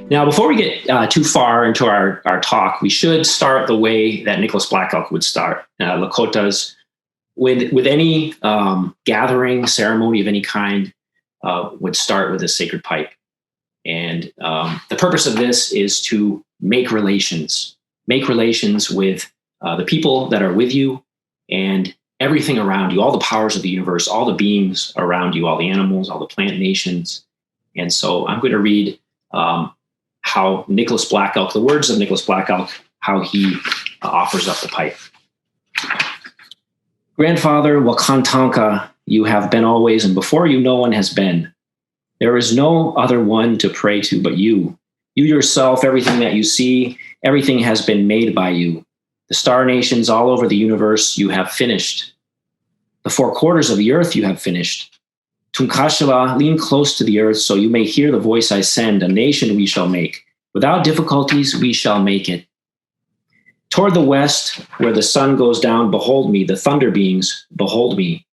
Now, before we get too far into our talk, we should start the way that Nicholas Black Elk would start. Lakotas, with any gathering, ceremony of any kind, would start with a sacred pipe. And the purpose of this is to make relations with the people that are with you and everything around you, all the powers of the universe, all the beings around you, all the animals, all the plant nations. And so I'm going to read how Nicholas Black Elk, the words of Nicholas Black Elk, how he offers up the pipe. Grandfather Wakantanka, you have been always, and before you no one has been. There is no other one to pray to but you. You yourself, everything that you see, everything has been made by you. The star nations all over the universe you have finished. The four quarters of the earth you have finished. Tunkashala, lean close to the earth so you may hear the voice I send. A nation we shall make. Without difficulties we shall make it. Toward the west, where the sun goes down, behold me. The thunder beings, behold me.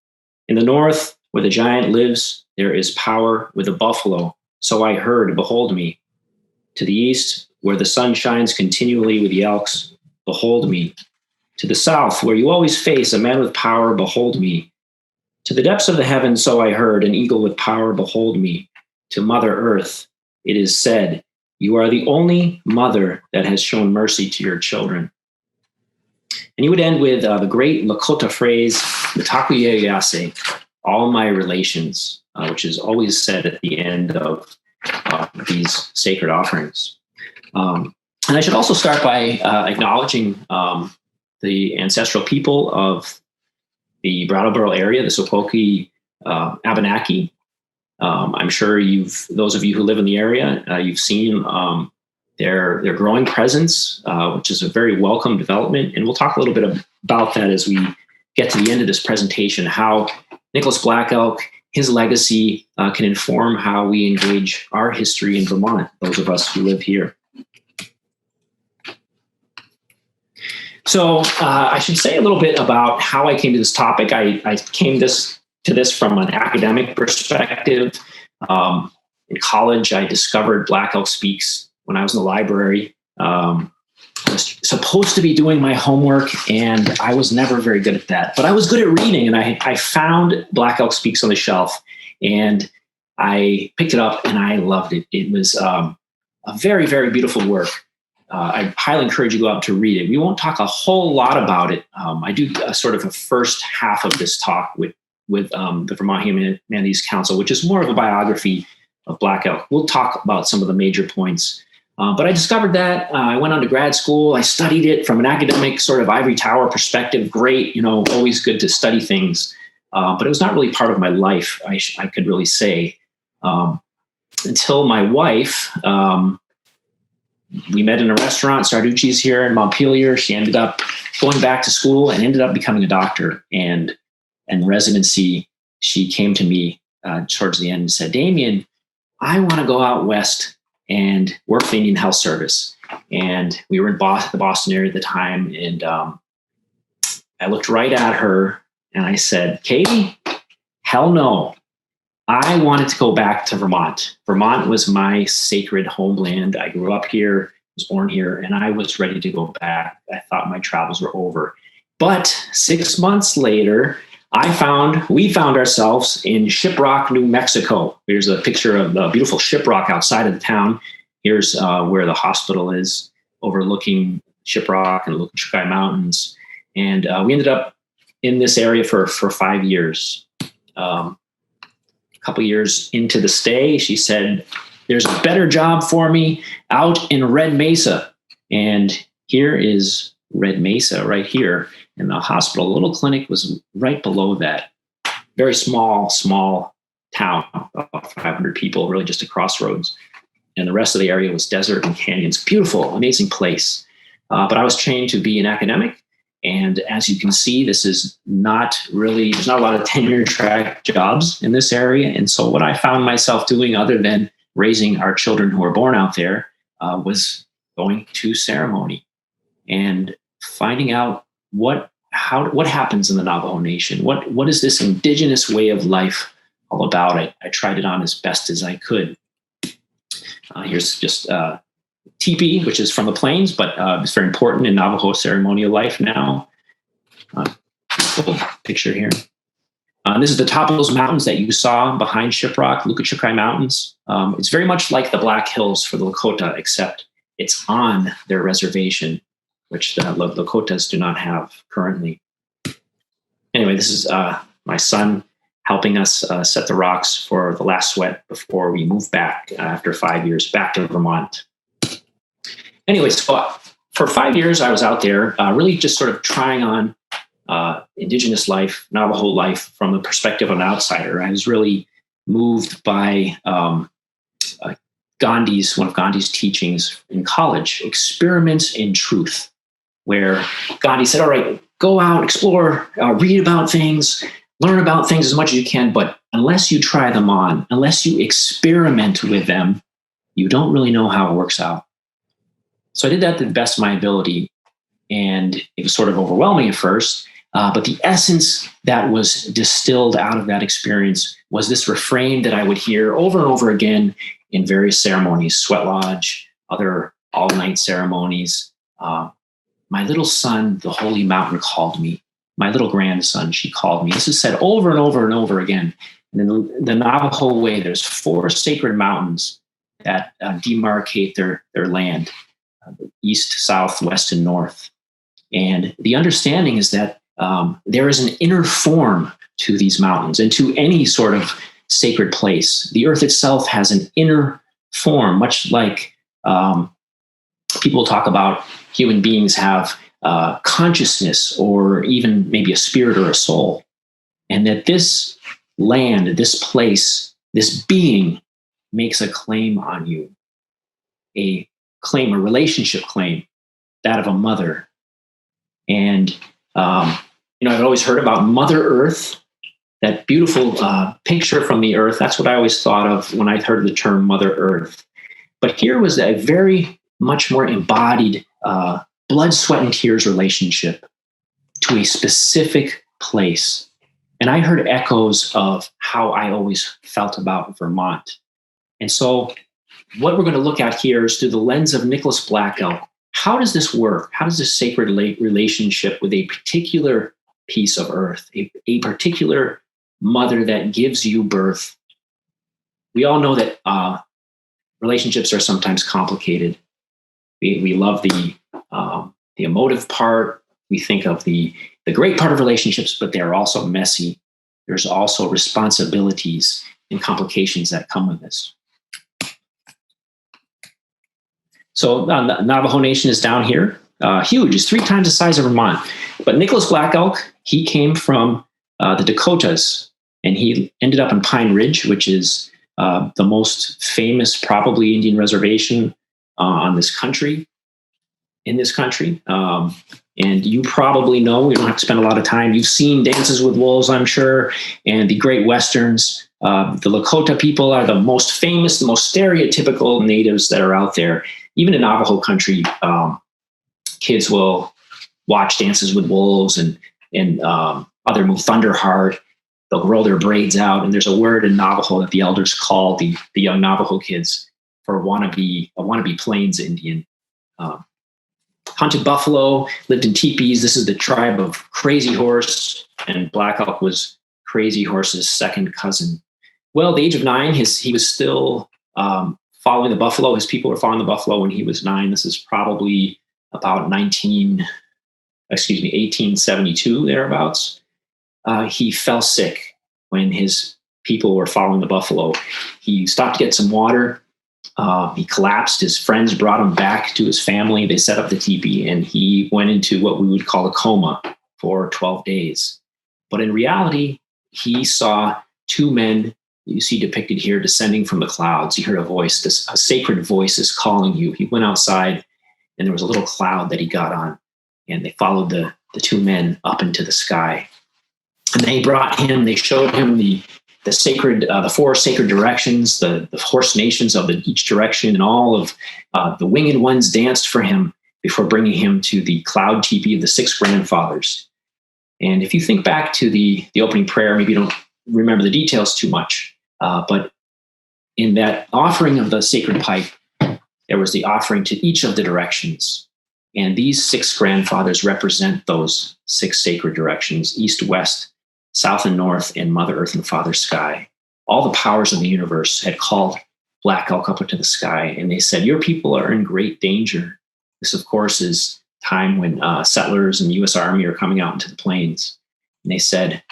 In the north, where the giant lives, there is power with the buffalo. So I heard, behold me. To the east, where the sun shines continually with the elks, behold me. To the south, where you always face a man with power, behold me. To the depths of the heavens, so I heard, an eagle with power, behold me. To Mother Earth, it is said, you are the only mother that has shown mercy to your children. And he would end with the great Lakota phrase, Mitakuye Yase, all my relations, which is always said at the end of these sacred offerings. And I should also start by acknowledging the ancestral people of the Brattleboro area, the Sokoke Abenaki. I'm sure those of you who live in the area, you've seen their growing presence, which is a very welcome development. And we'll talk a little bit about that as we get to the end of this presentation, how Nicholas Black Elk, his legacy can inform how we engage our history in Vermont, those of us who live here. So I should say a little bit about how I came to this topic. I came to this from an academic perspective. In college, I discovered Black Elk Speaks when I was in the library. I was supposed to be doing my homework, and I was never very good at that. But I was good at reading, and I found Black Elk Speaks on the shelf, and I picked it up, and I loved it. It was a very, very beautiful work. I highly encourage you to go out to read it. We won't talk a whole lot about it. I do sort of a first half of this talk with the Vermont Humanities Council, which is more of a biography of Black Elk. We'll talk about some of the major points. But I discovered that. I went on to grad school. I studied it from an academic sort of ivory tower perspective. Great, always good to study things. But it was not really part of my life, I could really say, until my wife, we met in a restaurant, Sarducci's here in Montpelier. She ended up going back to school and ended up becoming a doctor. And residency, she came to me towards the end and said, Damien, I want to go out west and work for the Indian Health Service. And we were in the Boston area at the time. And I looked right at her and I said, Katie, hell no. I wanted to go back to Vermont. Vermont was my sacred homeland. I grew up here, was born here, and I was ready to go back. I thought my travels were over. But 6 months later, we found ourselves in Shiprock, New Mexico. Here's a picture of the beautiful Shiprock outside of the town. Here's where the hospital is, overlooking Shiprock and looking Chukai Mountains. And we ended up in this area for 5 years. A couple years into the stay, she said, there's a better job for me out in Red Mesa. And here is Red Mesa right here. And the hospital, the little clinic was right below that. Very small town, about 500 people, really just a crossroads. And the rest of the area was desert and canyons. Beautiful, amazing place. But I was trained to be an academic. And as you can see, this is there's not a lot of tenure track jobs in this area. And so what I found myself doing, other than raising our children who were born out there, was going to ceremony and finding out what happens in the Navajo Nation. What is this indigenous way of life all about? I tried it on as best as I could. Here's just teepee, which is from the plains, but it's very important in Navajo ceremonial life now. Little picture here. This is the top of those mountains that you saw behind Shiprock, Lukachukai Mountains. It's very much like the Black Hills for the Lakota, except it's on their reservation, which the Lakotas do not have currently. Anyway, this is my son helping us set the rocks for the last sweat before we move back after 5 years back to Vermont. Anyway, so for 5 years, I was out there really just sort of trying on Indigenous life, Navajo life from the perspective of an outsider. I was really moved by one of Gandhi's teachings in college, Experiments in Truth, where Gandhi said, all right, go out, explore, read about things, learn about things as much as you can, but unless you try them on, unless you experiment with them, you don't really know how it works out. So I did that to the best of my ability, and it was sort of overwhelming at first. But the essence that was distilled out of that experience was this refrain that I would hear over and over again in various ceremonies, sweat lodge, other all-night ceremonies. My little son, the holy mountain called me. My little grandson, she called me. This is said over and over and over again. And in the Navajo way, there's 4 sacred mountains that demarcate their land, east, south, west, and north. And the understanding is that there is an inner form to these mountains and to any sort of sacred place. The earth itself has an inner form, much like people talk about human beings have consciousness or even maybe a spirit or a soul. And that this land, this place, this being makes a claim on you, a relationship claim, that of a mother. And I've always heard about Mother Earth, that beautiful picture from the earth. That's what I always thought of when I heard the term Mother Earth. But here was a very much more embodied blood, sweat, and tears relationship to a specific place. And I heard echoes of how I always felt about Vermont. And so what we're going to look at here is through the lens of Nicholas Black Elk. How does this work? How does this sacred relationship with a particular piece of earth, a particular mother that gives you birth? We all know that relationships are sometimes complicated. We love the emotive part. We think of the great part of relationships, but they're also messy. There's also responsibilities and complications that come with this. So the Navajo Nation is down here. Huge. It's 3 times the size of Vermont. But Nicholas Black Elk, he came from the Dakotas, and he ended up in Pine Ridge, which is the most famous, probably, Indian reservation in this country. And you probably know, we don't have to spend a lot of time, you've seen Dances with Wolves, I'm sure, and the Great Westerns. The Lakota people are the most famous, the most stereotypical natives that are out there. Even in Navajo country, kids will watch Dances with Wolves and other move Thunderheart. They'll roll their braids out. And there's a word in Navajo that the elders call the young Navajo kids for a wannabe Plains Indian. Hunted buffalo, lived in teepees. This is the tribe of Crazy Horse, and Black Elk was Crazy Horse's second cousin. Well, at the age of 9, he was still following the buffalo. His people were following the buffalo when he was 9. This is probably about 1872, thereabouts. He fell sick when his people were following the buffalo. He stopped to get some water. He collapsed. His friends brought him back to his family. They set up the teepee, and he went into what we would call a coma for 12 days. But in reality, he saw 2 men you see depicted here descending from the clouds. You hear a voice, a sacred voice is calling you. He went outside, and there was a little cloud that he got on, and they followed the 2 men up into the sky. And they showed him the sacred, the 4 sacred directions, the horse nations of each direction, and all of the winged ones danced for him before bringing him to the cloud teepee of the 6 grandfathers. And if you think back to the opening prayer, maybe you don't remember the details too much, but in that offering of the sacred pipe, there was the offering to each of the directions. And these 6 grandfathers represent those 6 sacred directions: east, west, south, and north, and Mother Earth and Father Sky. All the powers of the universe had called Black Elk up into the sky, and they said, your people are in great danger. This, of course, is time when settlers and the U.S. Army are coming out into the plains. And they said,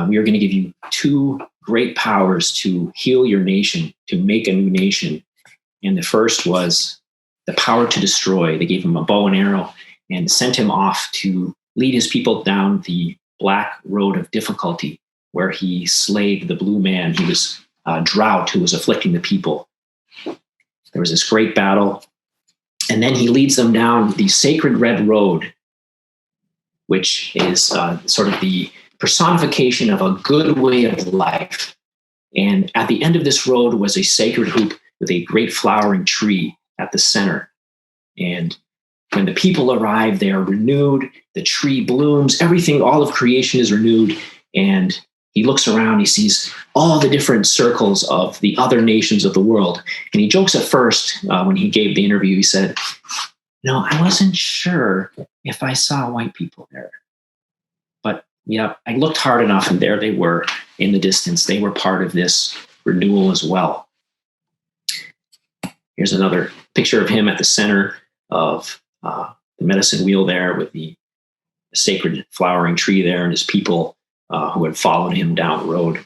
we are going to give you 2 great powers to heal your nation, to make a new nation. And the first was the power to destroy. They gave him a bow and arrow and sent him off to lead his people down the black road of difficulty, where he slayed the blue man. He was Drought, who was afflicting the people. There was this great battle. And then he leads them down the sacred red road, which is sort of the personification of a good way of life. And at the end of this road was a sacred hoop with a great flowering tree at the center. And when the people arrive, they are renewed. The tree blooms. Everything, all of creation is renewed. And he looks around, he sees all the different circles of the other nations of the world. And he jokes at first when he gave the interview, he said, no, I wasn't sure if I saw white people there. But yeah, I looked hard enough, and there they were in the distance. They were part of this renewal as well. Here's another picture of him at the center of the medicine wheel there, with the sacred flowering tree there and his people who had followed him down the road.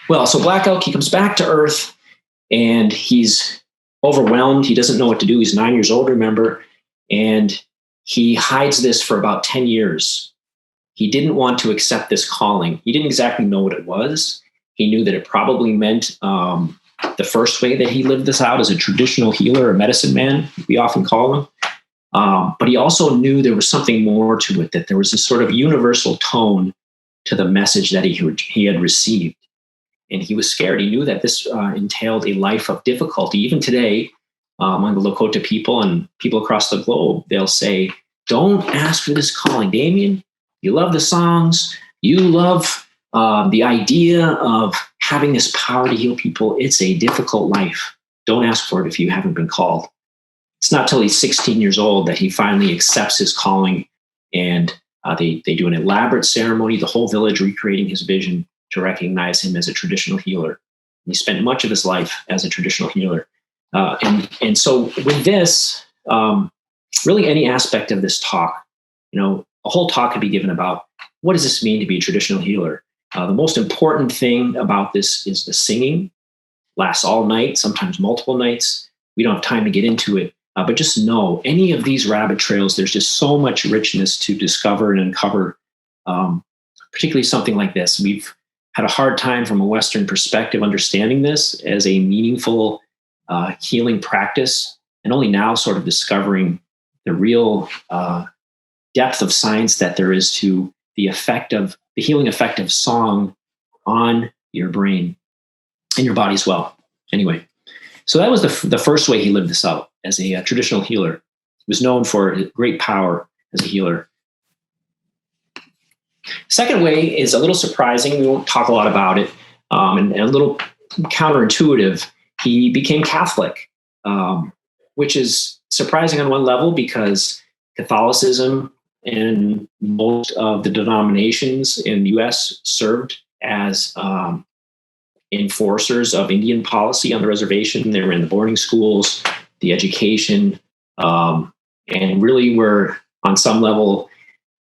Well, so Black Elk, he comes back to Earth, and he's overwhelmed. He doesn't know what to do. He's 9 years old, remember, and he hides this for about 10 years. He didn't want to accept this calling. He didn't exactly know what it was. He knew that it probably meant the first way that he lived this out as a traditional healer, a medicine man, we often call him. But he also knew there was something more to it, that there was this sort of universal tone to the message that he had received. And he was scared. He knew that this entailed a life of difficulty. Even today, among the Lakota people and people across the globe, they'll say, don't ask for this calling. Damien, you love the songs. You love the idea of having this power to heal people. It's a difficult life. Don't ask for it if you haven't been called. It's not till he's 16 years old that he finally accepts his calling, and they do an elaborate ceremony, the whole village recreating his vision to recognize him as a traditional healer. And he spent much of his life as a traditional healer. And so with this, really any aspect of this talk, a whole talk could be given about what does this mean to be a traditional healer? The most important thing about this is the singing. Lasts all night, sometimes multiple nights. We don't have time to get into it. But just know, any of these rabbit trails, there's just so much richness to discover and uncover, particularly something like this. We've had a hard time from a Western perspective understanding this as a meaningful healing practice, and only now sort of discovering the real depth of science that there is to the healing effect of song on your brain and your body as well. Anyway, so that was the first way he lived this out as a traditional healer. He was known for great power as a healer. Second way is a little surprising. We won't talk a lot about it, and a little counterintuitive. He became Catholic, which is surprising on one level because Catholicism and most of the denominations in the U.S. served as enforcers of Indian policy on the reservation. They were in the boarding schools, the education, and really were on some level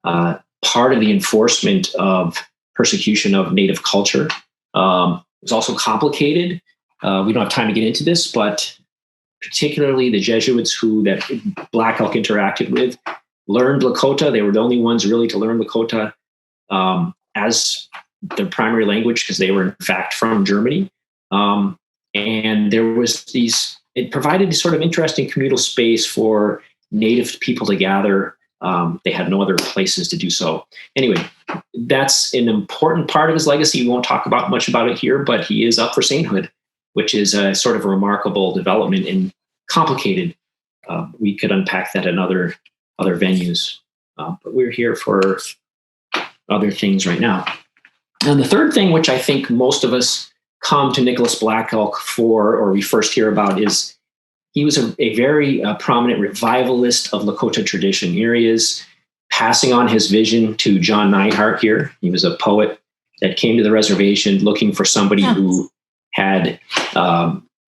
part of the enforcement of persecution of Native culture. It was also complicated. We don't have time to get into this, but particularly the Jesuits that Black Elk interacted with learned Lakota. They were the only ones really to learn Lakota as their primary language, because they were in fact from Germany. And there was it provided this sort of interesting communal space for Native people to gather. They had no other places to do so. Anyway, that's an important part of his legacy. We won't talk much about it here, but he is up for sainthood, which is a sort of a remarkable development and complicated. We could unpack that in other venues, but we're here for other things right now. And the third thing, which I think most of us come to Nicholas Black Elk for, or we first hear about, is he was a very prominent revivalist of Lakota tradition. Here he is passing on his vision to John Neihart here. He was a poet that came to the reservation looking for somebody who had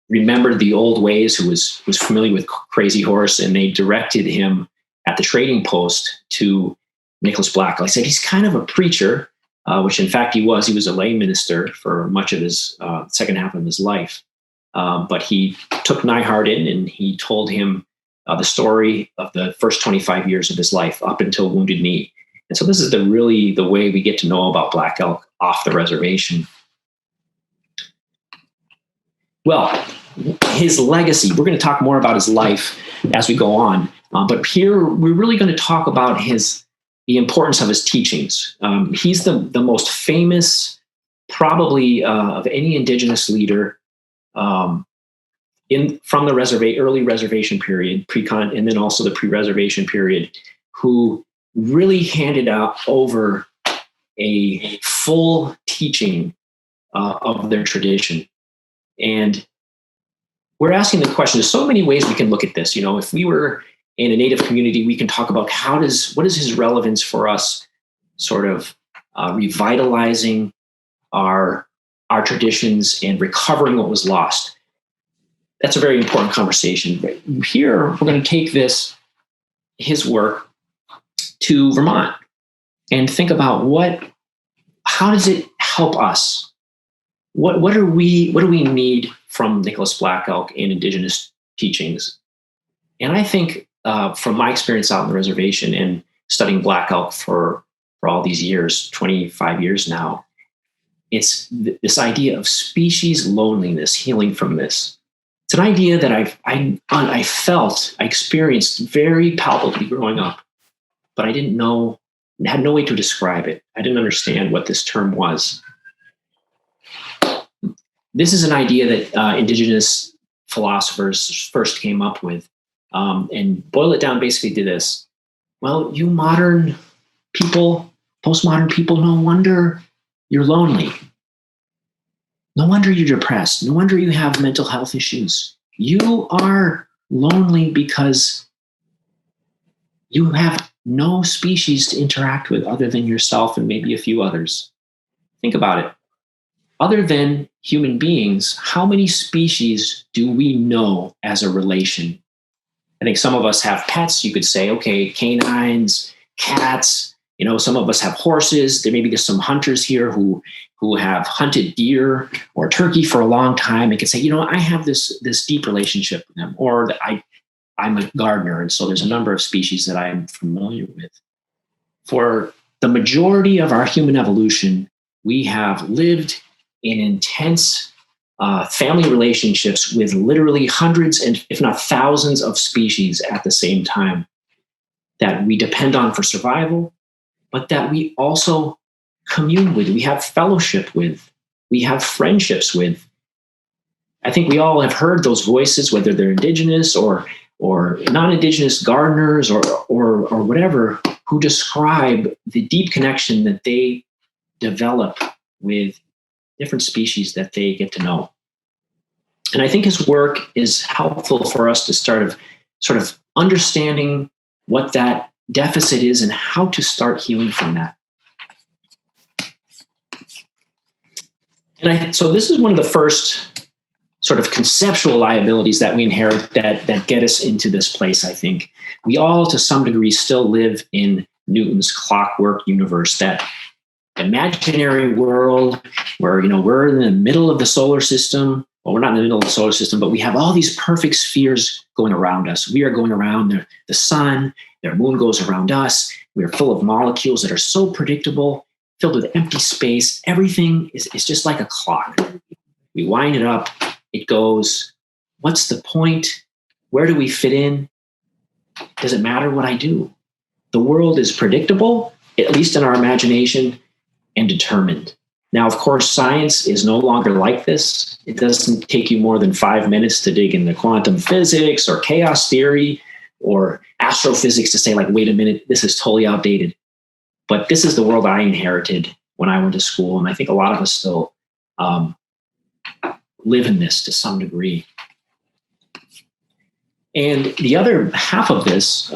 remembered the old ways, who was familiar with Crazy Horse, and they directed him at the trading post to Nicholas Black. Like I said, he's kind of a preacher, which in fact he was. He was a lay minister for much of his second half of his life. But he took Neihart in and he told him the story of the first 25 years of his life up until Wounded Knee. And so this is really the way we get to know about Black Elk off the reservation. Well, his legacy, we're going to talk more about his life as we go on. But here we're really going to talk about the importance of his teachings. He's the most famous, probably, of any indigenous leader from the early reservation period, and then also the pre-reservation period, who really handed out over a full teaching of their tradition. And we're asking the question, there's so many ways we can look at this. If we were in a Native community, we can talk about what is his relevance for us, sort of revitalizing our traditions and recovering what was lost. That's a very important conversation. But here, we're going to take his work to Vermont and think about how does it help us? What do we need from Nicholas Black Elk and indigenous teachings? And I think from my experience out on the reservation and studying Black Elk for all these years, 25 years now, it's this idea of species loneliness, healing from this. It's an idea that I experienced very palpably growing up, but I had no way to describe it. I didn't understand what this term was. This is an idea that indigenous philosophers first came up with, and boil it down basically to this. Well, you modern people, postmodern people, no wonder you're lonely. No wonder you're depressed. No wonder you have mental health issues. You are lonely because you have no species to interact with other than yourself and maybe a few others. Think about it. Other than human beings, how many species do we know as a relation? I think some of us have pets. You could say, okay, canines, cats. Some of us have horses. There's some hunters here who have hunted deer or turkey for a long time and can say, I have this deep relationship with them, or that I'm a gardener, and so there's a number of species that I'm familiar with. For the majority of our human evolution, we have lived in intense family relationships with literally hundreds and if not thousands of species at the same time that we depend on for survival, but that we also commune with, we have fellowship with, we have friendships with. I think we all have heard those voices, whether they're indigenous or non-indigenous gardeners or whatever, who describe the deep connection that they develop with different species that they get to know. And I think his work is helpful for us to sort of understanding what that deficit is and how to start healing from that. And so this is one of the first sort of conceptual liabilities that we inherit that get us into this place, I think. We all, to some degree, still live in Newton's clockwork universe, that imaginary world where, we're in the middle of the solar system. Well, we're not in the middle of the solar system, but we have all these perfect spheres going around us. We are going around the sun, their moon goes around us. We are full of molecules that are so predictable, filled with empty space. Everything is just like a clock. We wind it up, it goes. What's the point? Where do we fit in? Does it matter what I do? The world is predictable, at least in our imagination, and determined. Now, of course, science is no longer like this. It doesn't take you more than 5 minutes to dig into quantum physics or chaos theory or astrophysics to say, like, wait a minute, this is totally outdated. But this is the world I inherited when I went to school, and I think a lot of us still live in this to some degree. And the other half of this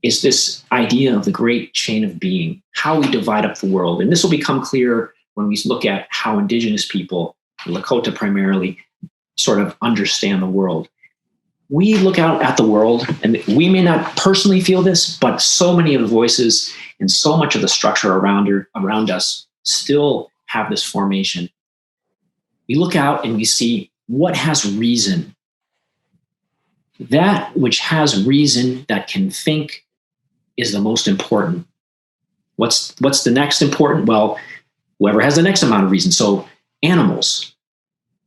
is this idea of the great chain of being, how we divide up the world. And this will become clear when we look at how indigenous people, Lakota primarily, sort of understand the world. We look out at the world, and we may not personally feel this, but so many of the voices and so much of the structure around us still have this formation. We look out and we see what has reason. That which has reason, that can think, is the most important. What's the next important? Well, whoever has the next amount of reason. So animals,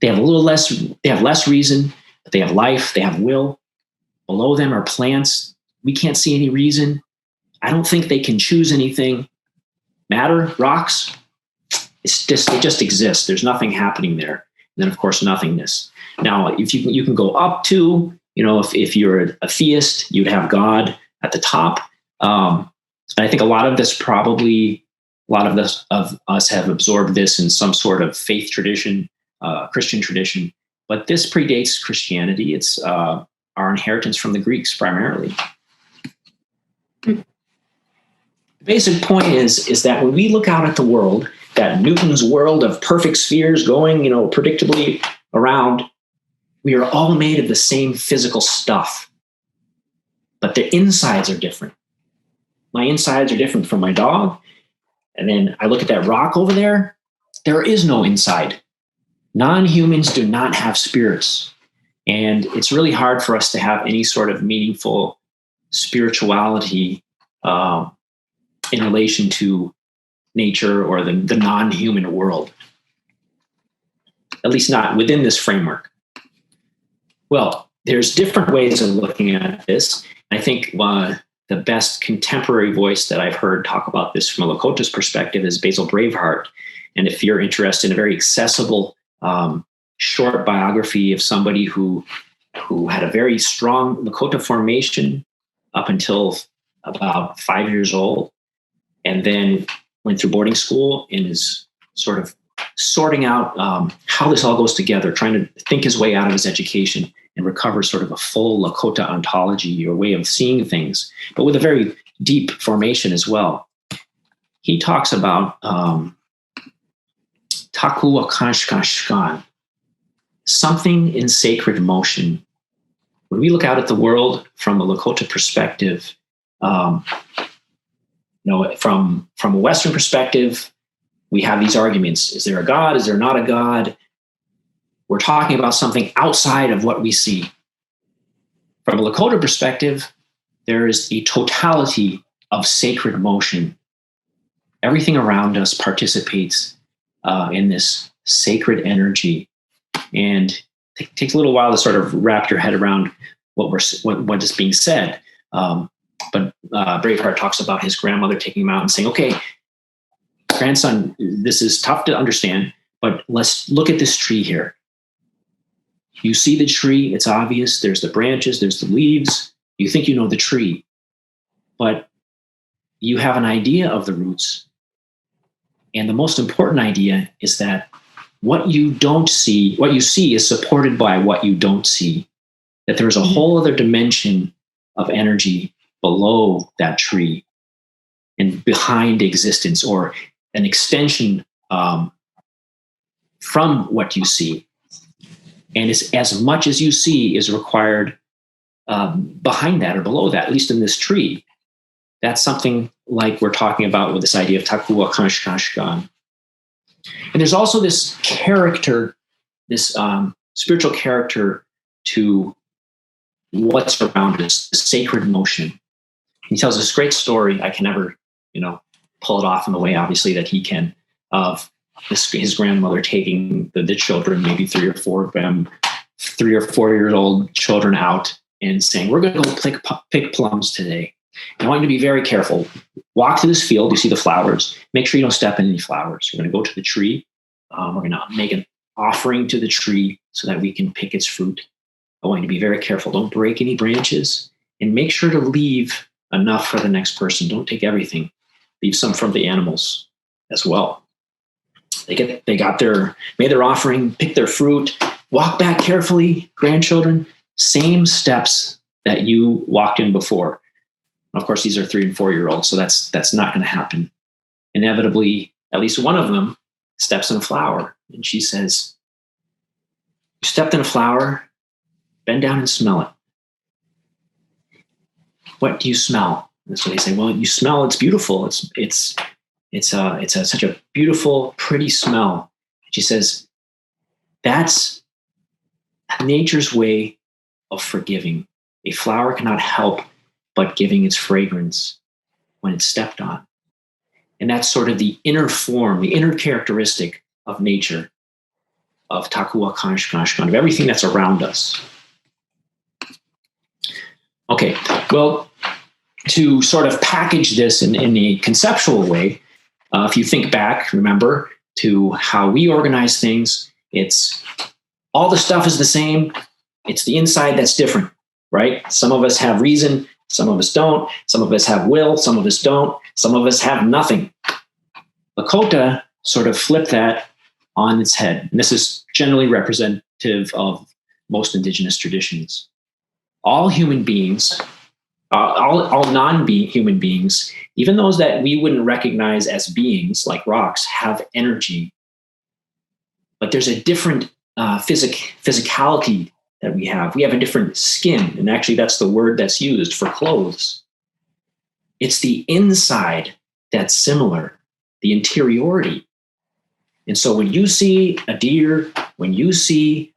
they have less reason, but they have life, they have will. Below them are plants. We can't see any reason. I don't think they can choose anything. Matter, rocks, they just exist. There's nothing happening there. And then, of course, nothingness. Now, if you can go up to, if you're a theist, you'd have God at the top. And I think a lot of us have absorbed this in some sort of faith tradition, Christian tradition. But this predates Christianity. It's our inheritance from the Greeks primarily. The basic point is that when we look out at the world, that Newton's world of perfect spheres going, predictably around, we are all made of the same physical stuff, but the insides are different. My insides are different from my dog. And then I look at that rock over there. There is no inside. Non-humans do not have spirits. And it's really hard for us to have any sort of meaningful spirituality in relation to nature or the non-human world, at least not within this framework. Well, there's different ways of looking at this. I think the best contemporary voice that I've heard talk about this from a Lakota's perspective is Basil Braveheart. And if you're interested in a very accessible, short biography of somebody who had a very strong Lakota formation up until about 5 years old, and then went through boarding school and is sort of sorting out how this all goes together, trying to think his way out of his education and recover sort of a full Lakota ontology or way of seeing things, but with a very deep formation as well. He talks about Taku Akanshkashkan, something in sacred motion. When we look out at the world from a Lakota perspective, from a Western perspective, we have these arguments. Is there a God? Is there not a God? We're talking about something outside of what we see. From a Lakota perspective, there is a totality of sacred motion. Everything around us participates in this sacred energy. And it takes a little while to sort of wrap your head around what is being said. But Braveheart talks about his grandmother taking him out and saying, okay, grandson, this is tough to understand, but let's look at this tree here. You see the tree, it's obvious. There's the branches, there's the leaves. You think you know the tree, but you have an idea of the roots. And the most important idea is that what you see is supported by what you don't see, that there's a whole other dimension of energy below that tree and behind existence, or an extension from what you see. And it's as much as you see is required behind that or below that, at least in this tree. That's something like we're talking about with this idea of Taku Akanshkashkan. And there's also this character, this spiritual character to what's around us, the sacred motion. He tells this great story. I can never, pull it off in the way, obviously, that he can, of his grandmother taking the children, maybe 3 or 4 of them, 3 or 4 year old children out and saying, we're going to go pick plums today. And I want you to be very careful. Walk to this field. You see the flowers. Make sure you don't step in any flowers. We're going to go to the tree. We're going to make an offering to the tree so that we can pick its fruit. I want you to be very careful. Don't break any branches, and make sure to leave enough for the next person. Don't take everything. Leave some from the animals as well. They got made their offering, picked their fruit, walk back carefully, grandchildren, same steps that you walked in before. Of course, these are 3 and 4-year-olds, so that's not going to happen. Inevitably, at least one of them steps in a flower, and she says, "You stepped in a flower, bend down and smell it. What do you smell?" And so they say, "Well, you smell. It's beautiful. It's such a beautiful, pretty smell." She says, "That's nature's way of forgiving. A flower cannot help but giving its fragrance when it's stepped on." And that's sort of the inner form, the inner characteristic of nature, of Takua Kanashkan, of everything that's around us. Okay, well, to sort of package this in a conceptual way, if you think back, remember, to how we organize things, it's all the stuff is the same. It's the inside that's different, right? Some of us have reason, some of us don't. Some of us have will, some of us don't. Some of us have nothing. Lakota sort of flipped that on its head. And this is generally representative of most indigenous traditions. All human beings, all non-human beings, even those that we wouldn't recognize as beings, like rocks, have energy. But there's a different physicality that we have. We have a different skin. And actually, that's the word that's used for clothes. It's the inside that's similar, the interiority. And so when you see a deer, when you see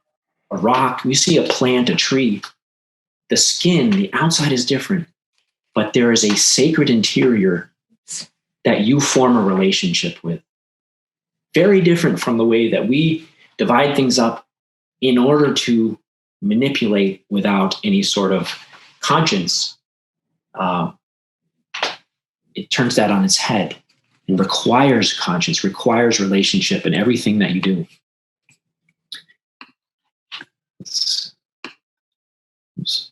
a rock, you see a plant, a tree, the skin, the outside is different, but there is a sacred interior that you form a relationship with. Very different from the way that we divide things up in order to manipulate without any sort of conscience. It turns that on its head and requires conscience, requires relationship in everything that you do. Oops.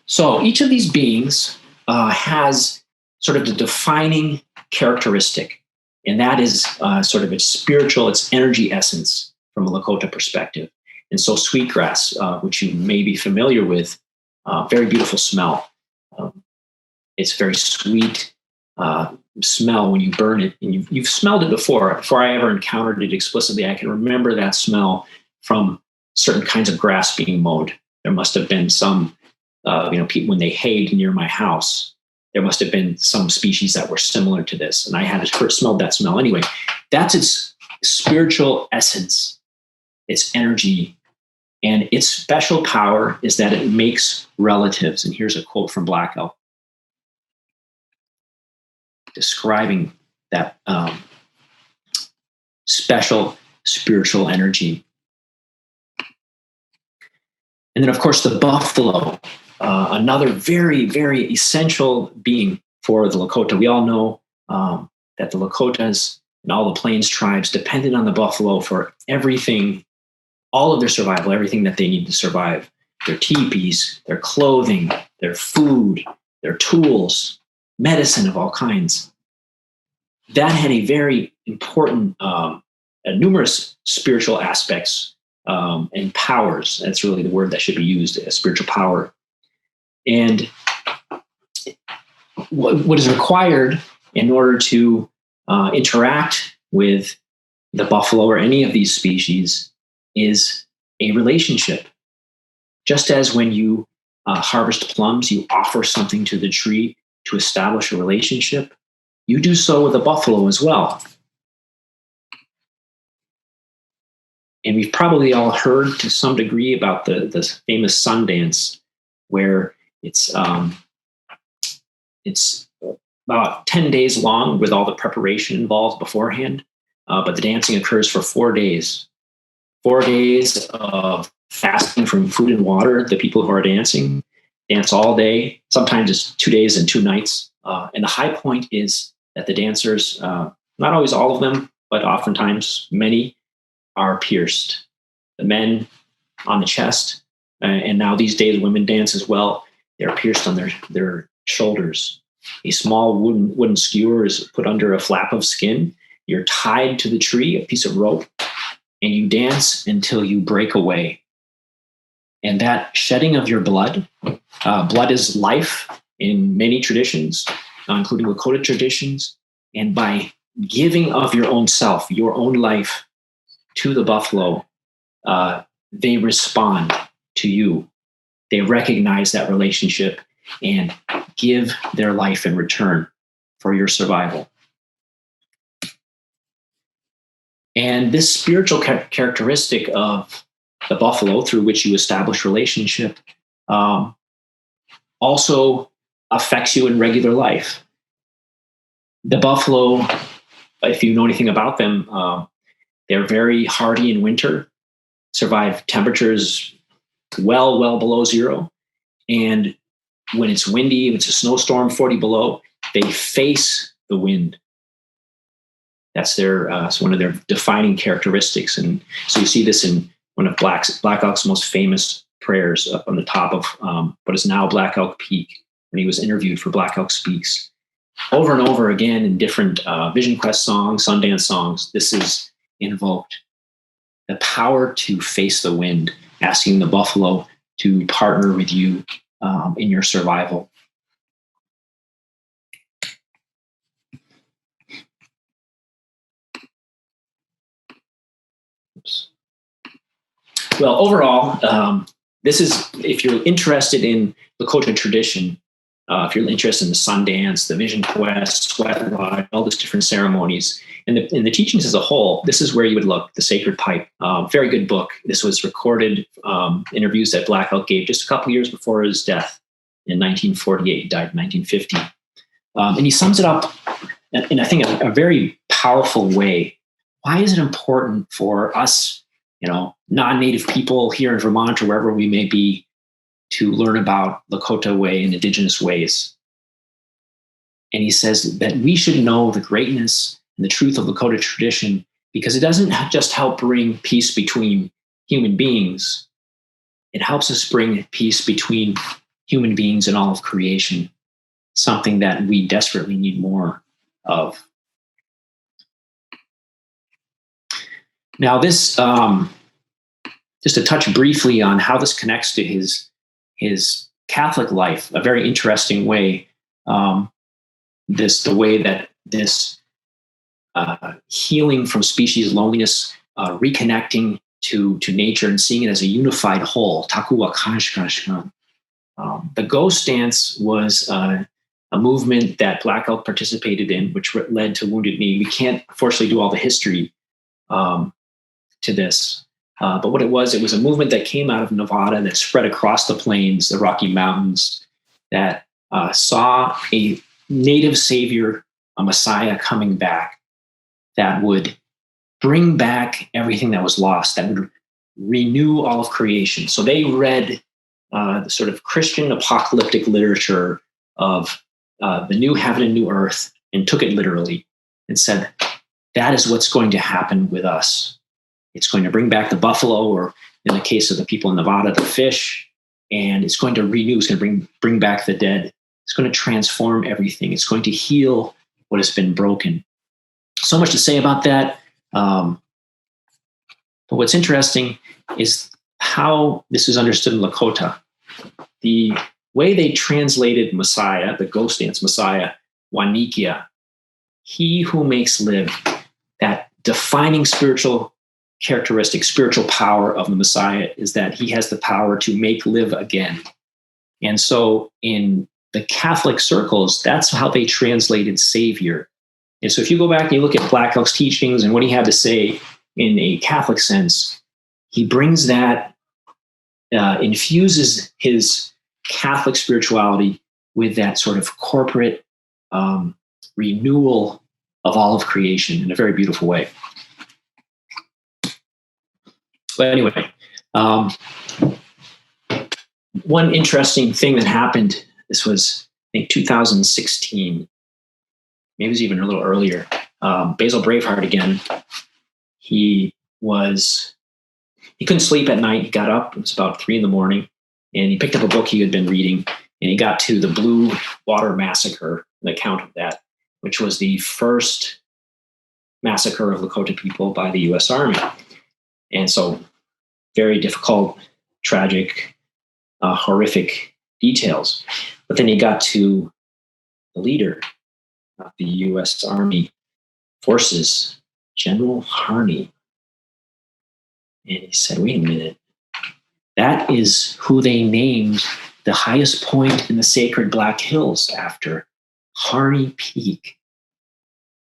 So each of these beings has sort of the defining characteristic, and that is sort of its spiritual, its energy essence from a Lakota perspective. And so sweetgrass, which you may be familiar with, very beautiful smell. It's very sweet smell when you burn it. And you've smelled it before. Before I ever encountered it explicitly, I can remember that smell from certain kinds of grass being mowed. There must have been some, people, when they hayed near my house, there must have been some species that were similar to this. And I had smelled that smell. Anyway, that's its spiritual essence, its energy. And its special power is that it makes relatives. And here's a quote from Black Elk describing that special spiritual energy. And then, of course, the buffalo, another very, very essential being for the Lakota. We all know that the Lakotas and all the Plains tribes depended on the buffalo for everything, all of their survival, everything that they need to survive. Their teepees, their clothing, their food, their tools, medicine of all kinds. That had a very important, numerous spiritual aspects and powers. That's really the word that should be used, a spiritual power. And what is required in order to interact with the buffalo or any of these species is a relationship. Just as when you harvest plums, you offer something to the tree to establish a relationship, you do so with a buffalo as well. And we've probably all heard to some degree about the famous sun dance, where it's about 10 days long with all the preparation involved beforehand. But the dancing occurs for 4 days. 4 days of fasting from food and water. The people who are dancing dance all day. Sometimes it's 2 days and 2 nights. And the high point is that the dancers, not always all of them, but oftentimes many, are pierced. The men on the chest, and now these days women dance as well. They're pierced on their shoulders. A small wooden skewer is put under a flap of skin. You're tied to the tree, a piece of rope, and you dance until you break away. And that shedding of your blood, blood is life in many traditions, including Lakota traditions. And by giving of your own self, your own life to the buffalo, they respond to you. They recognize that relationship and give their life in return for your survival. And this spiritual characteristic of the buffalo through which you establish relationship also affects you in regular life. The buffalo, if you know anything about them, they're very hardy in winter, survive temperatures well below zero. And when it's windy, if it's a snowstorm 40 below, they face the wind. That's it's one of their defining characteristics. And so you see this in one of Black Elk's most famous prayers up on the top of what is now Black Elk Peak, when he was interviewed for Black Elk Speaks. Over and over again in different Vision Quest songs, Sundance songs, this is invoked. The power to face the wind, asking the buffalo to partner with you in your survival. Oops. Well, overall, this is, if you're interested in Lakota tradition, if you're interested in the Sundance, the Vision Quest, Sweat Lodge, all these different ceremonies, and the teachings as a whole, this is where you would look. The Sacred Pipe, very good book. This was recorded interviews that Black Elk gave just a couple years before his death in 1948. He died in 1950, and he sums it up in, I think, a very powerful way. Why is it important for us, non-native people here in Vermont or wherever we may be, to learn about Lakota way and indigenous ways? And he says that we should know the greatness and the truth of Lakota tradition, because it doesn't just help bring peace between human beings. It helps us bring peace between human beings and all of creation, something that we desperately need more of. Now, this, just to touch briefly on how this connects to his Catholic life, a very interesting way. The way that this healing from species loneliness, reconnecting to nature and seeing it as a unified whole. Takuwa Kanshkashkan. The Ghost Dance was a movement that Black Elk participated in, which led to Wounded Knee. We can't, unfortunately, do all the history to this. But what it was a movement that came out of Nevada that spread across the plains, the Rocky Mountains, that saw a native savior, a Messiah coming back, that would bring back everything that was lost, that would renew all of creation. So they read the sort of Christian apocalyptic literature of the new heaven and new earth and took it literally and said, that is what's going to happen with us. It's going to bring back the buffalo, or in the case of the people in Nevada, the fish, and it's going to renew, it's going to bring back the dead. It's going to transform everything. It's going to heal what has been broken. So much to say about that. But what's interesting is how this is understood in Lakota. The way they translated Messiah, the Ghost Dance Messiah, Wanikia, he who makes live, that defining spiritual characteristic, spiritual power of the Messiah is that he has the power to make live again. And so in the Catholic circles, that's how they translated Savior. And so if you go back and you look at Black Elk's teachings and what he had to say in a Catholic sense, he brings that, infuses his Catholic spirituality with that sort of corporate renewal of all of creation in a very beautiful way. But anyway, one interesting thing that happened, this was, I think, 2016, maybe it was even a little earlier. Basil Braveheart again, he couldn't sleep at night. He got up, it was about 3 a.m, and he picked up a book he had been reading, and he got to the Blue Water Massacre, an account of that, which was the first massacre of Lakota people by the U.S. Army. And so very difficult, tragic, horrific details. But then he got to the leader of the U.S. Army forces, General Harney. And he said, wait a minute, that is who they named the highest point in the sacred Black Hills after. Harney Peak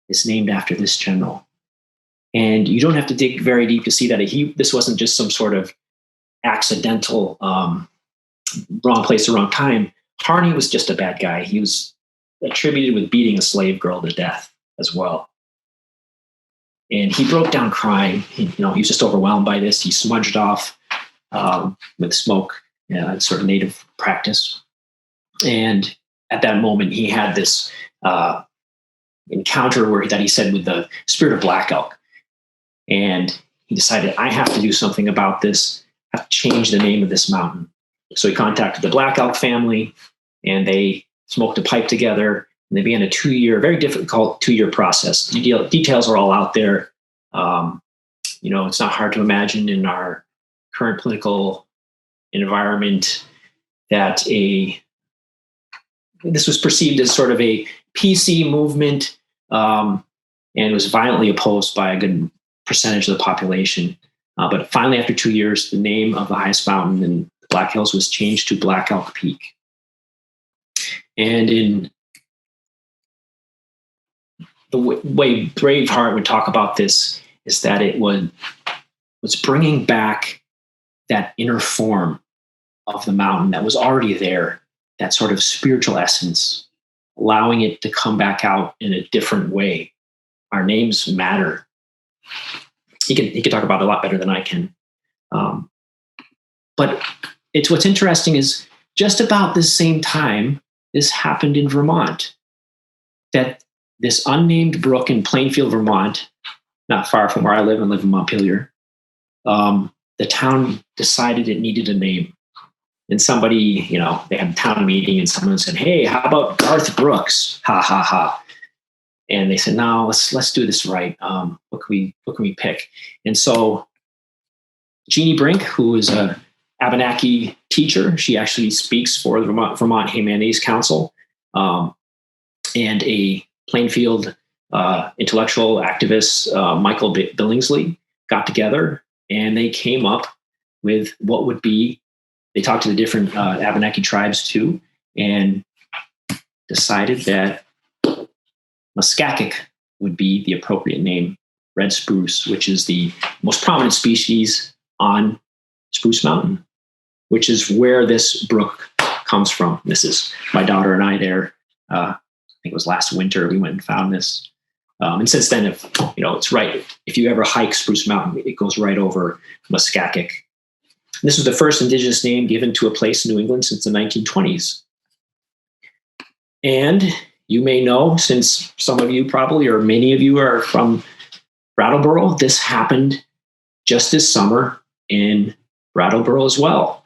is named after this general. And you don't have to dig very deep to see that this wasn't just some sort of accidental wrong place or wrong time. Harney was just a bad guy. He was attributed with beating a slave girl to death as well. And he broke down crying. He was just overwhelmed by this. He smudged off with smoke, sort of native practice. And at that moment, he had this encounter that he said with the spirit of Black Elk. And he decided, I have to do something about this. I have to change the name of this mountain. So he contacted the Black Elk family, and they smoked a pipe together. And they began a very difficult 2-year process. Details are all out there. It's not hard to imagine in our current political environment that this was perceived as sort of a PC movement, and was violently opposed by a good percentage of the population. But finally, after 2 years, the name of the highest mountain in the Black Hills was changed to Black Elk Peak. And in the way Braveheart would talk about this is that it was bringing back that inner form of the mountain that was already there, that sort of spiritual essence, allowing it to come back out in a different way. Our names matter. He can talk about it a lot better than I can. But what's interesting is just about the same time this happened in Vermont, that this unnamed brook in Plainfield, Vermont, not far from where I live in Montpelier, the town decided it needed a name. And somebody, they had a town meeting and someone said, hey, how about Garth Brooks? Ha, ha, ha. And they said, no, let's do this right. What can we pick? And so Jeannie Brink, who is a Abenaki teacher, she actually speaks for the Vermont Humanities Council, and a Plainfield intellectual activist, Michael Billingsley, got together and they came up with what would be, they talked to the different Abenaki tribes too, and decided that Muskakik would be the appropriate name, red spruce, which is the most prominent species on Spruce Mountain, which is where this brook comes from. This is my daughter and I there. I think it was last winter we went and found this. And since then, it's right. If you ever hike Spruce Mountain, it goes right over Muskakik. This was the first indigenous name given to a place in New England since the 1920s. And you may know, since some of you probably, or many of you are from Brattleboro, this happened just this summer in Brattleboro as well.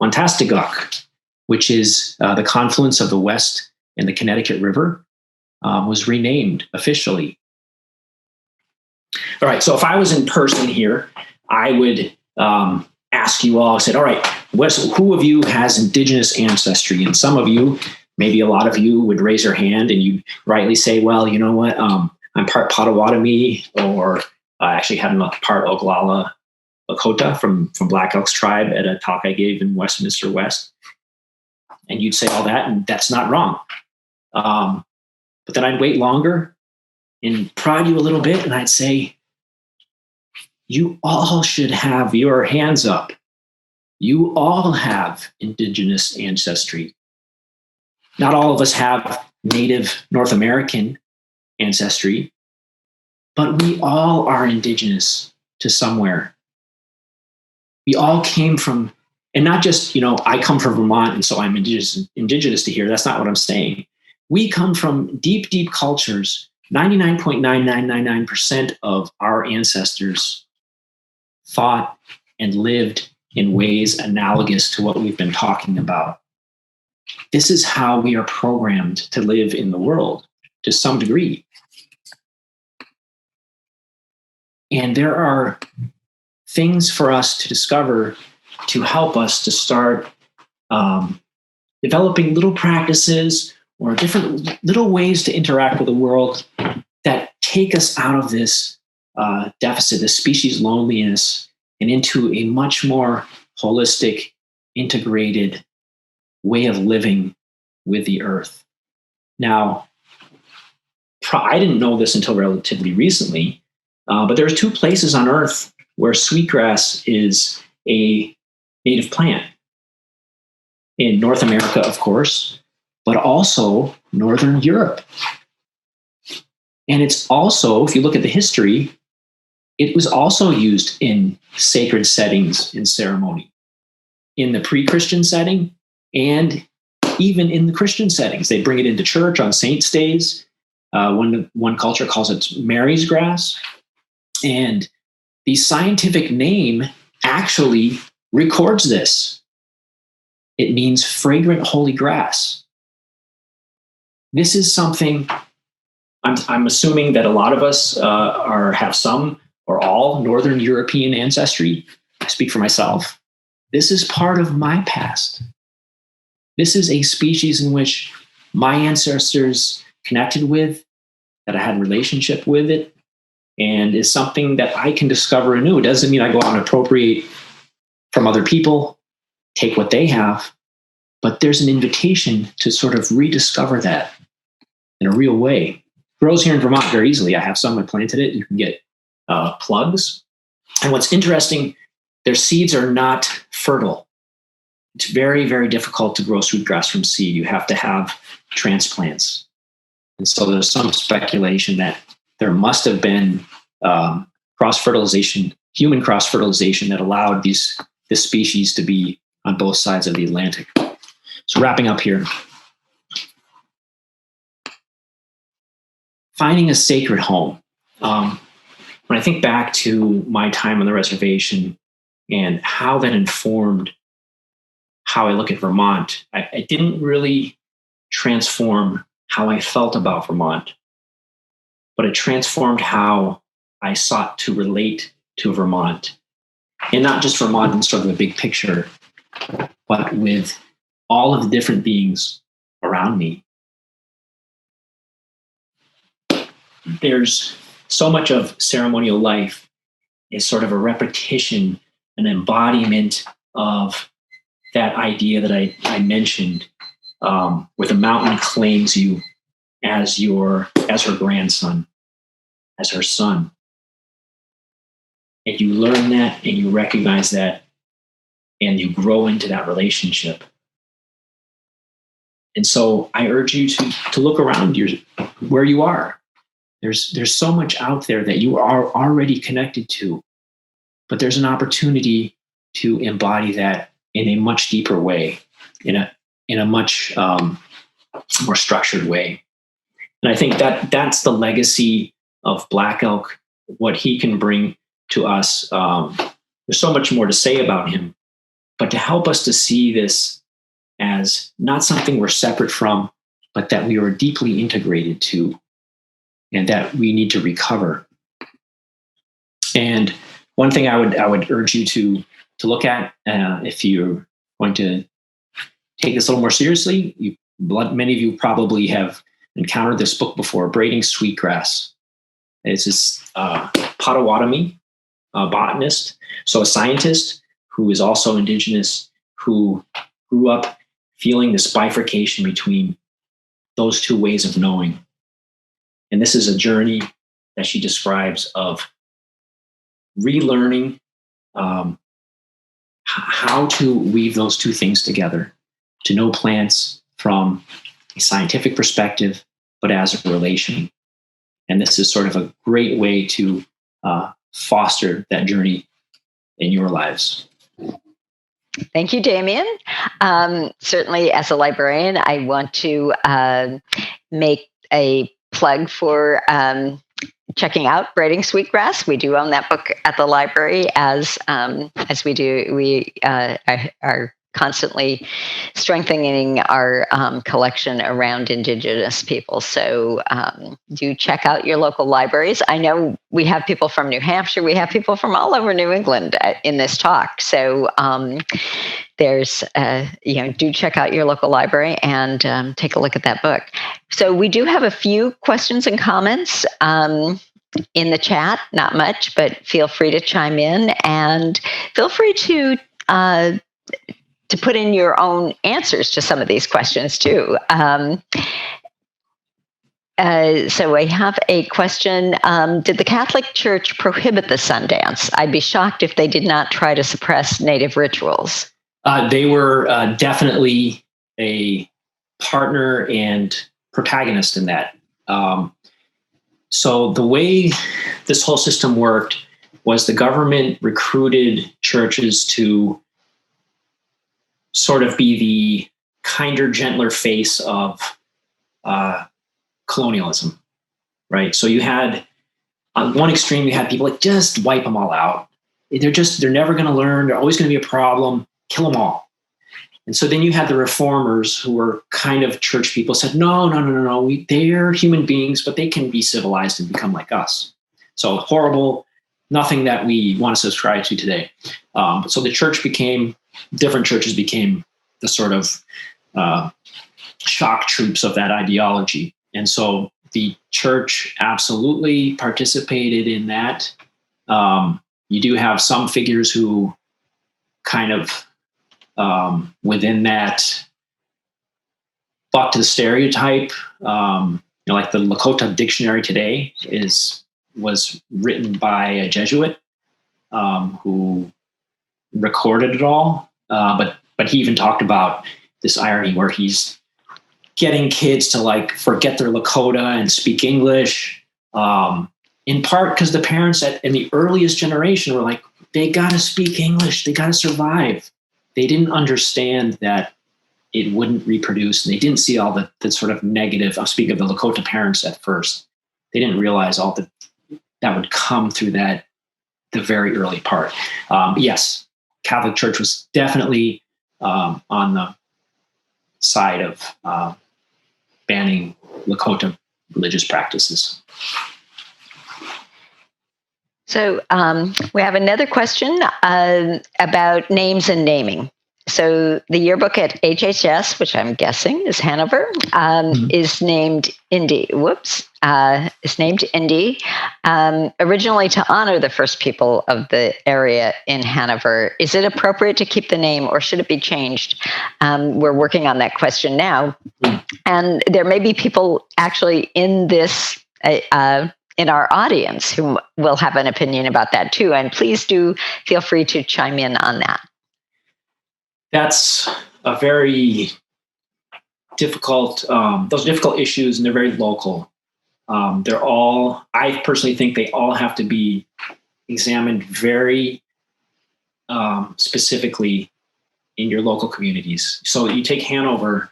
Ontastiguk, which is the confluence of the West and the Connecticut River, was renamed officially. All right, so if I was in person here, I would ask you all, I said, all right, who of you has indigenous ancestry? And some of you, maybe a lot of you, would raise your hand and you'd rightly say, well, you know what, I'm part Potawatomi, or I actually had a part Oglala Lakota from Black Elk's tribe at a talk I gave in Westminster West. And you'd say all that, and that's not wrong. But then I'd wait longer and prod you a little bit, and I'd say, you all should have your hands up. You all have indigenous ancestry. Not all of us have Native North American ancestry, but we all are indigenous to somewhere. We all came from, and not just, I come from Vermont and so I'm indigenous to here. That's not what I'm saying. We come from deep, deep cultures. 99.9999% of our ancestors thought and lived in ways analogous to what we've been talking about. This is how we are programmed to live in the world to some degree. And there are things for us to discover to help us to start developing little practices or different little ways to interact with the world that take us out of this deficit, this species loneliness, and into a much more holistic, integrated way of living with the earth. Now, I didn't know this until relatively recently, but there are two places on earth where sweetgrass is a native plant. In North America, of course, but also Northern Europe. And it's also, if you look at the history, it was also used in sacred settings in ceremony, in the pre-Christian setting, and even in the Christian settings. They bring it into church on saints' days. One culture calls it Mary's grass. And the scientific name actually records this. It means fragrant holy grass. This is something I'm assuming that a lot of us have some or all Northern European ancestry. I speak for myself. This is part of my past. This is a species in which my ancestors connected with, that I had a relationship with it, and is something that I can discover anew. It doesn't mean I go out and appropriate from other people, take what they have, but there's an invitation to sort of rediscover that in a real way. It grows here in Vermont very easily. I have some, I planted it. You can get plugs. And what's interesting, their seeds are not fertile. It's very, very difficult to grow sweetgrass from seed. You have to have transplants. And so there's some speculation that there must have been cross-fertilization, human cross-fertilization that allowed this species to be on both sides of the Atlantic. So wrapping up here. Finding a sacred home. When I think back to my time on the reservation and how that informed how I look at Vermont, I didn't really transform how I felt about Vermont, but it transformed how I sought to relate to Vermont. And not just Vermont in sort of a big picture, but with all of the different beings around me. There's so much of ceremonial life is sort of a repetition, an embodiment of that idea that I mentioned, where the mountain claims you as her grandson, as her son. And you learn that and you recognize that and you grow into that relationship. And so I urge you to look around where you are. There's so much out there that you are already connected to, but there's an opportunity to embody that in a much deeper way, in a much more structured way. And I think that's the legacy of Black Elk, what he can bring to us. There's so much more to say about him, but to help us to see this as not something we're separate from, but that we are deeply integrated to, and that we need to recover. And one thing I would urge you to look at, if you're going to take this a little more seriously, many of you probably have encountered this book before, Braiding Sweetgrass. It's this Potawatomi botanist, so a scientist who is also indigenous, who grew up feeling this bifurcation between those two ways of knowing. And this is a journey that she describes of relearning how to weave those two things together, to know plants from a scientific perspective, but as a relation. And this is sort of a great way to foster that journey in your lives. Thank you, Damien. Certainly, as a librarian, I want to make a plug for checking out Braiding Sweetgrass. We do own that book at the library, as we do. We are constantly strengthening our collection around Indigenous people. So do check out your local libraries. I know we have people from New Hampshire. We have people from all over New England in this talk. So there's, do check out your local library and take a look at that book. So we do have a few questions and comments in the chat, not much, but feel free to chime in and feel free to put in your own answers to some of these questions too. So I have a question. Did the Catholic Church prohibit the sun dance? I'd be shocked if they did not try to suppress Native rituals. They were definitely a partner and protagonist in that. So the way this whole system worked was the government recruited churches to sort of be the kinder, gentler face of colonialism, right? So you had, on one extreme, you had people like, just wipe them all out. They're never going to learn. They're always going to be a problem. Kill them all. And so then you had the reformers who were kind of church people said, no. They're human beings, but they can be civilized and become like us. So horrible, nothing that we want to subscribe to today. So the church different churches became the sort of shock troops of that ideology. And so the church absolutely participated in that. You do have some figures who kind of within that buck to the stereotype. Like the Lakota Dictionary today was written by a Jesuit who recorded it all. But he even talked about this irony where he's getting kids to like forget their Lakota and speak English, in part because the parents in the earliest generation were like, they got to speak English, they got to survive. They didn't understand that it wouldn't reproduce, and they didn't see all the sort of negative. I'll speak of the Lakota parents at first. They didn't realize all that would come through the very early part. Yes, Catholic Church was definitely on the side of banning Lakota religious practices. So we have another question about names and naming. So the yearbook at HHS, which I'm guessing is Hanover, is named Indy. Is named Indy, originally to honor the first people of the area in Hanover. Is it appropriate to keep the name, or should it be changed? We're working on that question now, and there may be people actually in this. In our audience who will have an opinion about that too. And please do feel free to chime in on that. That's a very difficult, those difficult issues, and they're very local. I personally think they all have to be examined very specifically in your local communities. So you take Hanover,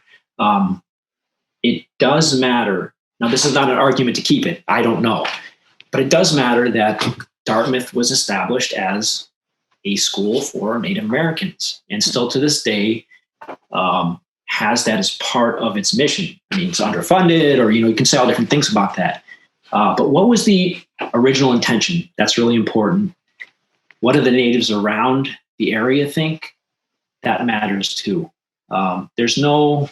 it does matter. Now, this is not an argument to keep it. I don't know. But it does matter that Dartmouth was established as a school for Native Americans, and still to this day has that as part of its mission. I mean, it's underfunded, or, you can say all different things about that. But what was the original intention? That's really important. What do the natives around the area think? That matters too. There's no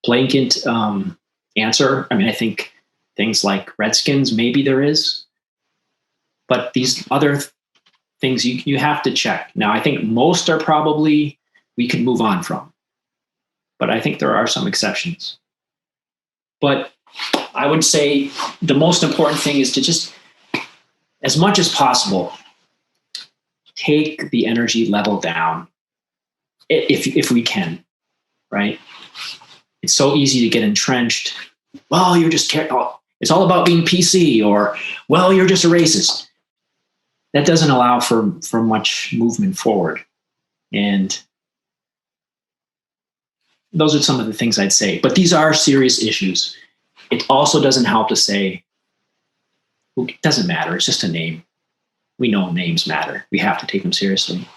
blanket answer. I mean, I think things like Redskins, maybe there is, but these other things you have to check. Now, I think most are probably we could move on from, but I think there are some exceptions. But I would say the most important thing is to just, as much as possible, take the energy level down if we can, right? It's so easy to get entrenched. Well, you're just it's all about being PC, or, well, you're just a racist. That doesn't allow for much movement forward. And those are some of the things I'd say. But these are serious issues. It also doesn't help to say, well, it doesn't matter. It's just a name. We know names matter. We have to take them seriously.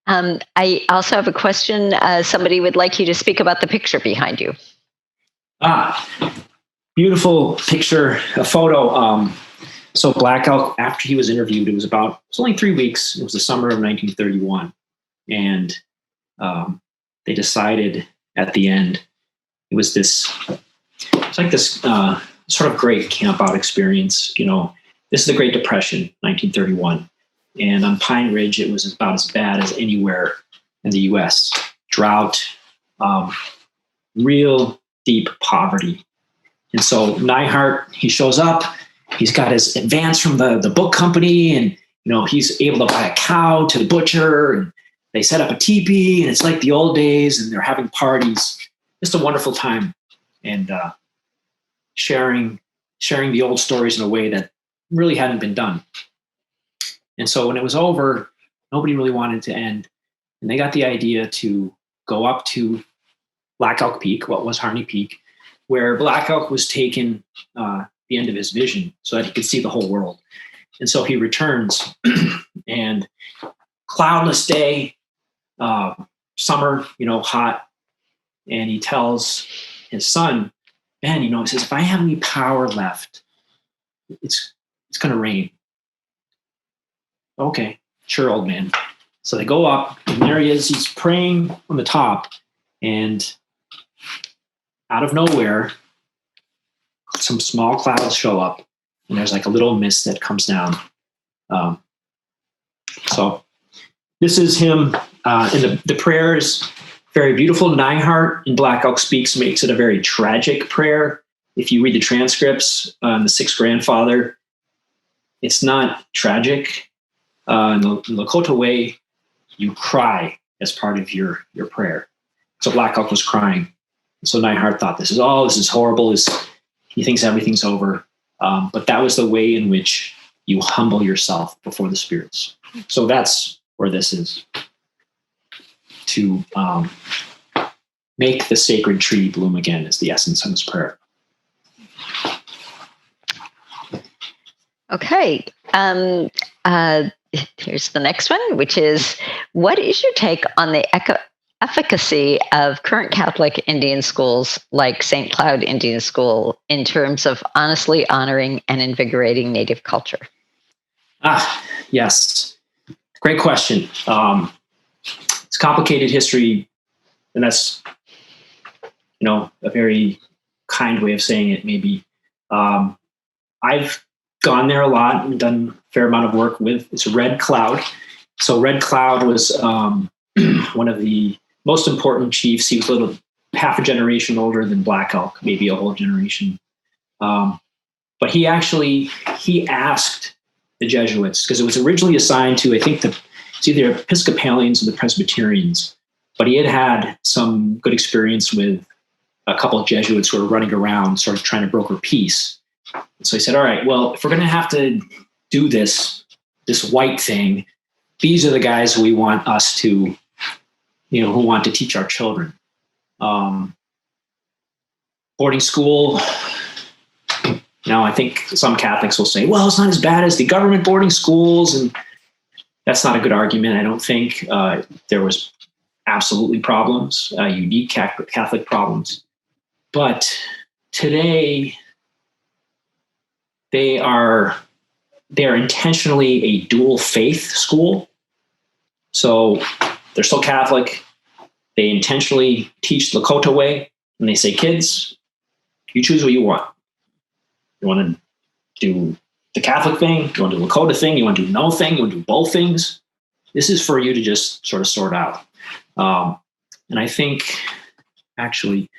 I also have a question. Somebody would like you to speak about the picture behind you. Beautiful picture, a photo. So Black Elk, after he was interviewed, it was only 3 weeks. It was the summer of 1931. And they decided at the end, it's like this sort of great camp out experience. This is the Great Depression, 1931. And on Pine Ridge, it was about as bad as anywhere in the U.S. Drought, real deep poverty. And so Neihardt, he shows up, he's got his advance from the book company, and he's able to buy a cow to the butcher, and they set up a teepee, and it's like the old days, and they're having parties. Just a wonderful time, and sharing the old stories in a way that really hadn't been done. And so when it was over, nobody really wanted to end, and they got the idea to go up to Black Elk Peak, what was Harney Peak, where Black Elk was taken the end of his vision so that he could see the whole world. And so he returns, and cloudless day, summer, hot, and he tells his son, Ben, he says, if I have any power left, it's going to rain. Okay, sure, old man. So they go up, and there he is. He's praying on the top, and out of nowhere, some small clouds show up, and there's like a little mist that comes down. So this is him, and the prayer is very beautiful. Neihardt in Black Elk Speaks makes it a very tragic prayer. If you read the transcripts on the sixth grandfather, it's not tragic. In the Lakota way, you cry as part of your prayer. So Black Elk was crying. So Neihardt thought, this is horrible. He thinks everything's over. But that was the way in which you humble yourself before the spirits. So that's where this is. To make the sacred tree bloom again is the essence of his prayer. Okay. Here's the next one, which is, what is your take on the efficacy of current Catholic Indian schools like St. Cloud Indian School in terms of honestly honoring and invigorating Native culture? Yes. Great question. It's complicated history, and that's, a very kind way of saying it, maybe. I've gone there a lot and done a fair amount of work with, it's Red Cloud. So Red Cloud was one of the most important chiefs. He was half a generation older than Black Elk, maybe a whole generation. But he asked the Jesuits, because it was originally assigned to, I think, it's either Episcopalians or the Presbyterians, but he had some good experience with a couple of Jesuits who were running around sort of trying to broker peace. So he said, all right, well, if we're going to have to do this white thing, these are the guys we want us to, who want to teach our children. Boarding school, I think some Catholics will say, well, it's not as bad as the government boarding schools. And that's not a good argument. I don't think there was absolutely problems, unique Catholic problems. But today, they are intentionally a dual faith school. So they're still Catholic. They intentionally teach Lakota way. And they say, kids, you choose what you want. You want to do the Catholic thing? You want to do Lakota thing? You want to do no thing? You want to do both things? This is for you to just sort of sort out. And I think, actually,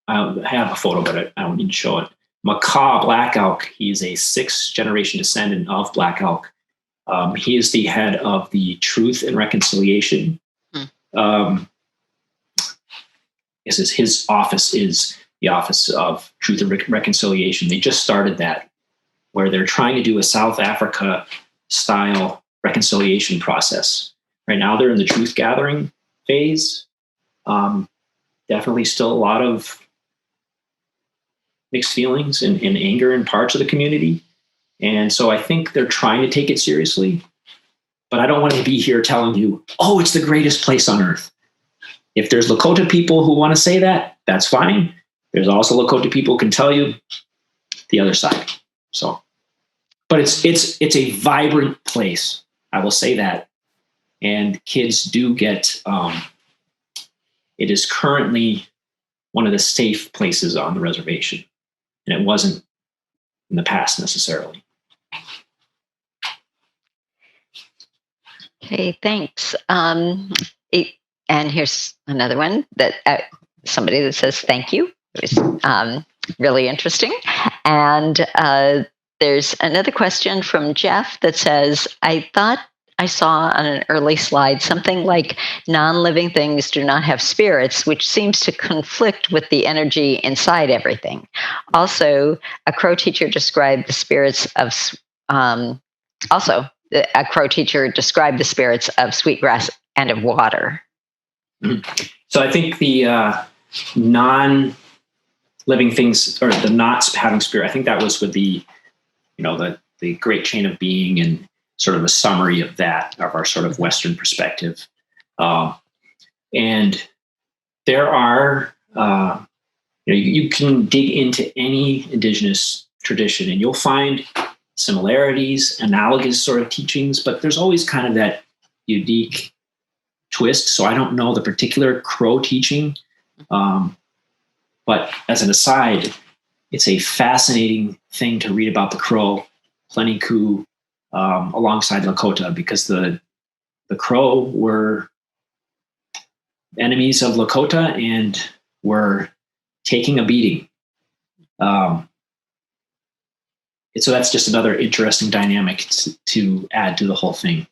I have a photo, but I don't need to show it. Macaw Black Elk, he's a sixth generation descendant of Black Elk. He is the head of the Truth and Reconciliation. His office is the Office of Truth and Reconciliation. They just started that, where they're trying to do a South Africa style reconciliation process. Right now they're in the truth gathering phase. Definitely still a lot of mixed feelings and anger in parts of the community. And so I think they're trying to take it seriously. but I don't want to be here telling you, oh, it's the greatest place on earth. If there's Lakota people who want to say that, that's fine. There's also Lakota people who can tell you the other side. So, but it's a vibrant place. I will say that. And kids do get, it is currently one of the safe places on the reservation. And it wasn't in the past necessarily. Okay, thanks. And here's another one that somebody that says thank you. It was really interesting. And there's another question from Jeff that says, I thought I saw on an early slide something like non-living things do not have spirits, which seems to conflict with the energy inside everything. Also, a Crow teacher described the spirits of a Crow teacher described the spirits of sweetgrass and of water. So I think the non-living things, or the not having spirit, I think that was with the great chain of being and sort of a summary of that, of our sort of Western perspective. And there are, you can dig into any indigenous tradition and you'll find similarities, analogous sort of teachings, but there's always kind of that unique twist. So I don't know the particular Crow teaching, but as an aside, it's a fascinating thing to read about the Crow, Pleniku, alongside Lakota, because the Crow were enemies of Lakota and were taking a beating. So that's just another interesting dynamic to add to the whole thing.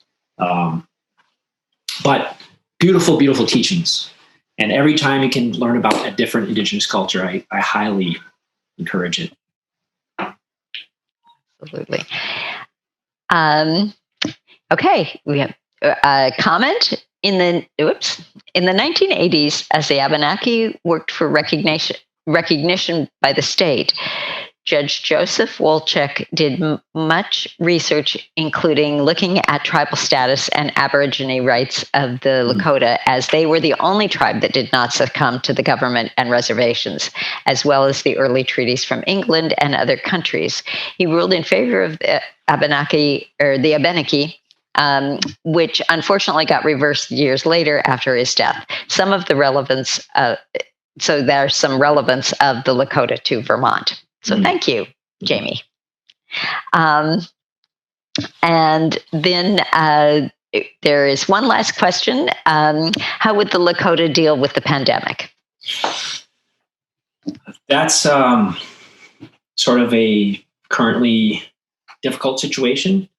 But beautiful, beautiful teachings. And every time you can learn about a different indigenous culture, I highly encourage it. Absolutely. Okay, we have a comment in the 1980s, as the Abenaki worked for recognition by the state. Judge Joseph Wolchek did much research, including looking at tribal status and Aborigine rights of the Lakota, as they were the only tribe that did not succumb to the government and reservations, as well as the early treaties from England and other countries. He ruled in favor of the Abenaki, which unfortunately got reversed years later after his death. Some of the relevance, so there's some relevance of the Lakota to Vermont. So thank you, Jamie. And then there is one last question. How would the Lakota deal with the pandemic? That's sort of a currently difficult situation.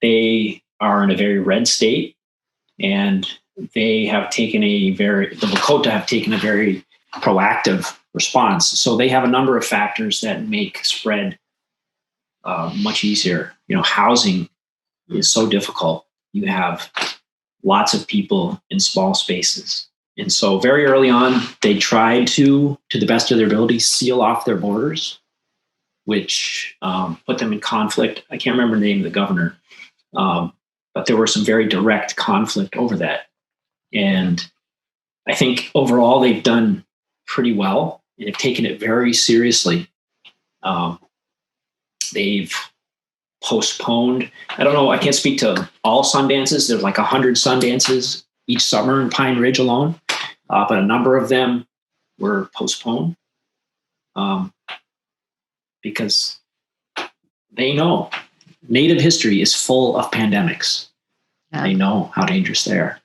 They are in a very red state, and they have taken the Lakota have taken a very proactive response. So they have a number of factors that make spread much easier. Housing is so difficult. You have lots of people in small spaces. And so very early on, they tried to the best of their ability, seal off their borders, which put them in conflict. I can't remember the name of the governor, but there were some very direct conflict over that. And I think overall they've done pretty well and have taken it very seriously. They've postponed, I don't know, I can't speak to all sun dances. There's like 100 sun dances each summer in Pine Ridge alone, but a number of them were postponed because they know Native history is full of pandemics. Yeah. They know how dangerous they are.